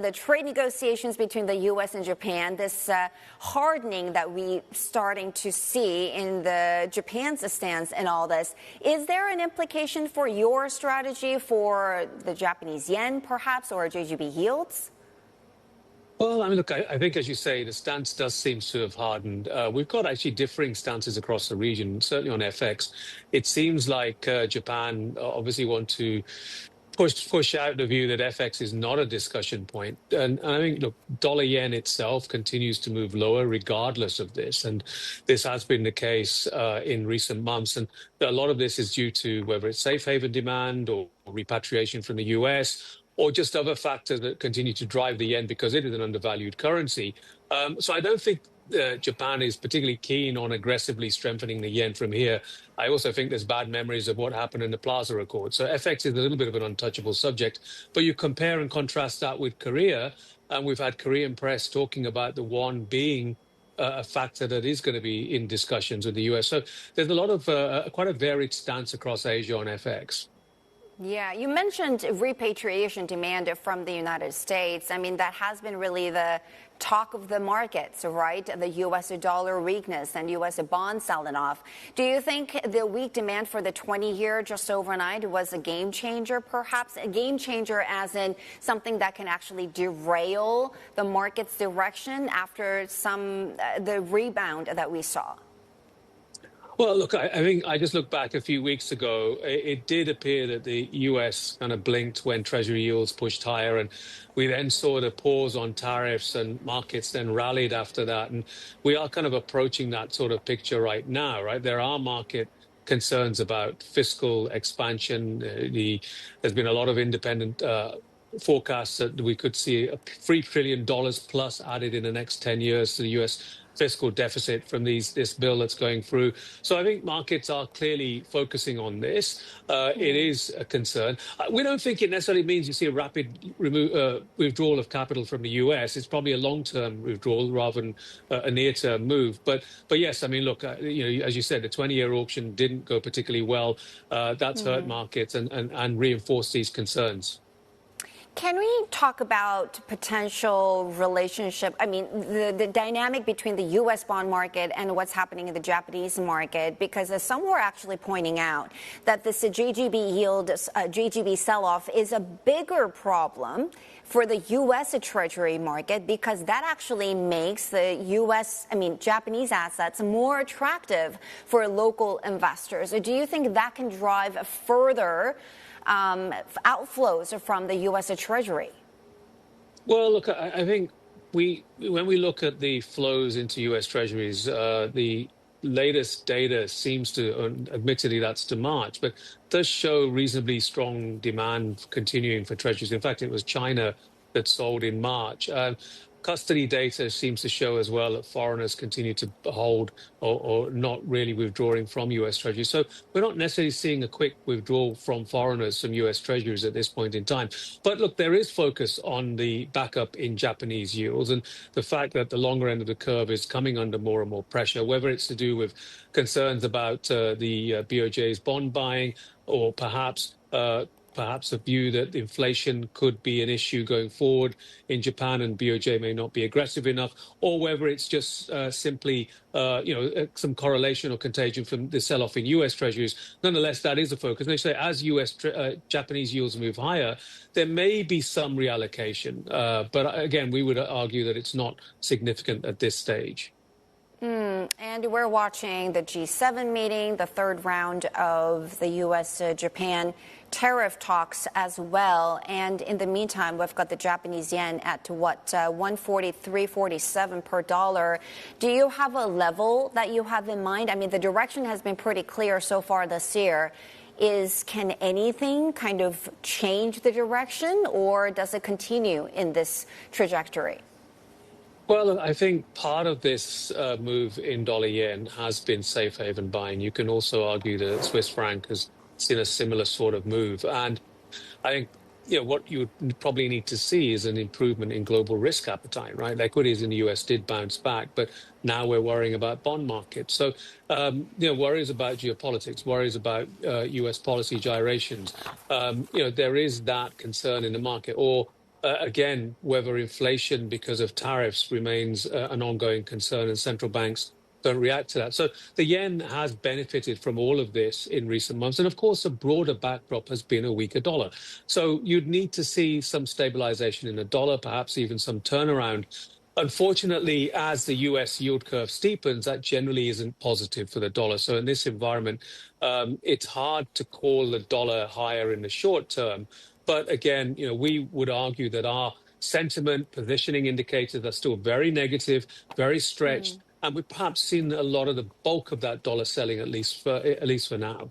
The trade negotiations between the U.S. and Japan, this hardening that we starting to see in the Japan's stance and all this, is there an implication for your strategy for the Japanese yen, perhaps, or JGB yields? Well, I mean, look, I think, as you say, the stance does seem to have hardened. We've got actually differing stances across the region, certainly on FX. It seems like Japan obviously want to push out the view that FX is not a discussion point. And I think, look, dollar yen itself continues to move lower regardless of this. And this has been the case in recent months. And a lot of this is due to whether it's safe haven demand or repatriation from the US, or just other factors that continue to drive the yen because it is an undervalued currency. So I don't think Japan is particularly keen on aggressively strengthening the yen from here. I also think there's bad memories of what happened in the Plaza Accord. So FX is a little bit of an untouchable subject. But you compare and contrast that with Korea, and we've had Korean press talking about the won being a factor that is going to be in discussions with the US. So there's a lot of quite a varied stance across Asia on FX. Yeah, you mentioned repatriation demand from the United States. I mean, that has been really the talk of the markets, right? The U.S. dollar weakness and U.S. bond selling off. Do you think the weak demand for the 20-year just overnight was a game changer, perhaps? A game changer as in something that can actually derail the market's direction after the rebound that we saw? Well, look, I think I just looked back a few weeks ago. It did appear that the US kind of blinked when Treasury yields pushed higher, and we then saw the pause on tariffs, and markets then rallied after that. And we are kind of approaching that sort of picture right now, right? There are market concerns about fiscal expansion. There's been a lot of independent forecasts that we could see $3 trillion plus added in the next 10 years to the US fiscal deficit from this bill that's going through. So I think markets are clearly focusing on this. It is a concern. We don't think it necessarily means you see a rapid withdrawal of capital from the US. It's probably a long-term withdrawal rather than a near-term move. But yes, I mean, look, as you said, the 20-year auction didn't go particularly well. That's hurt markets and reinforced these concerns. Can we talk about potential relationship? I mean, the dynamic between the U.S. bond market and what's happening in the Japanese market, because some were actually pointing out that this JGB yield, JGB sell-off is a bigger problem for the U.S. Treasury market because that actually makes the Japanese assets more attractive for local investors. Do you think that can drive further outflows from the U.S. Treasury? Well, look, I think when we look at the flows into U.S. Treasuries, the latest data seems to, admittedly that's to March, but does show reasonably strong demand continuing for Treasuries. In fact, it was China that sold in March. Custody data seems to show as well that foreigners continue to hold or not really withdrawing from U.S. Treasuries. So we're not necessarily seeing a quick withdrawal from foreigners from U.S. Treasuries at this point in time. But look, there is focus on the backup in Japanese yields and the fact that the longer end of the curve is coming under more and more pressure, whether it's to do with concerns about the BOJ's bond buying or perhaps a view that inflation could be an issue going forward in Japan and BOJ may not be aggressive enough, or whether it's just simply, some correlation or contagion from the sell-off in U.S. Treasuries. Nonetheless, that is a focus. And they say as Japanese yields move higher, there may be some reallocation. But again, we would argue that it's not significant at this stage. And we're watching the G7 meeting, the third round of the U.S.-Japan tariff talks as well. And in the meantime, we've got the Japanese yen at 143.47 per dollar. Do you have a level that you have in mind? I mean, the direction has been pretty clear so far this year. Can anything kind of change the direction, or does it continue in this trajectory? Well, I think part of this move in dollar yen has been safe haven buying. You can also argue that Swiss franc has seen a similar sort of move. And I think what you would probably need to see is an improvement in global risk appetite, right? Equities in the US did bounce back, but now we're worrying about bond markets. So, worries about geopolitics, worries about US policy gyrations. There is that concern in the market, or again, whether inflation because of tariffs remains an ongoing concern and central banks don't react to that. So the yen has benefited from all of this in recent months. And of course, a broader backdrop has been a weaker dollar. So you'd need to see some stabilization in the dollar, perhaps even some turnaround. Unfortunately, as the US yield curve steepens, that generally isn't positive for the dollar. So in this environment, it's hard to call the dollar higher in the short term. But again, we would argue that our sentiment positioning indicators are still very negative, very stretched, and we've perhaps seen a lot of the bulk of that dollar selling, at least for now.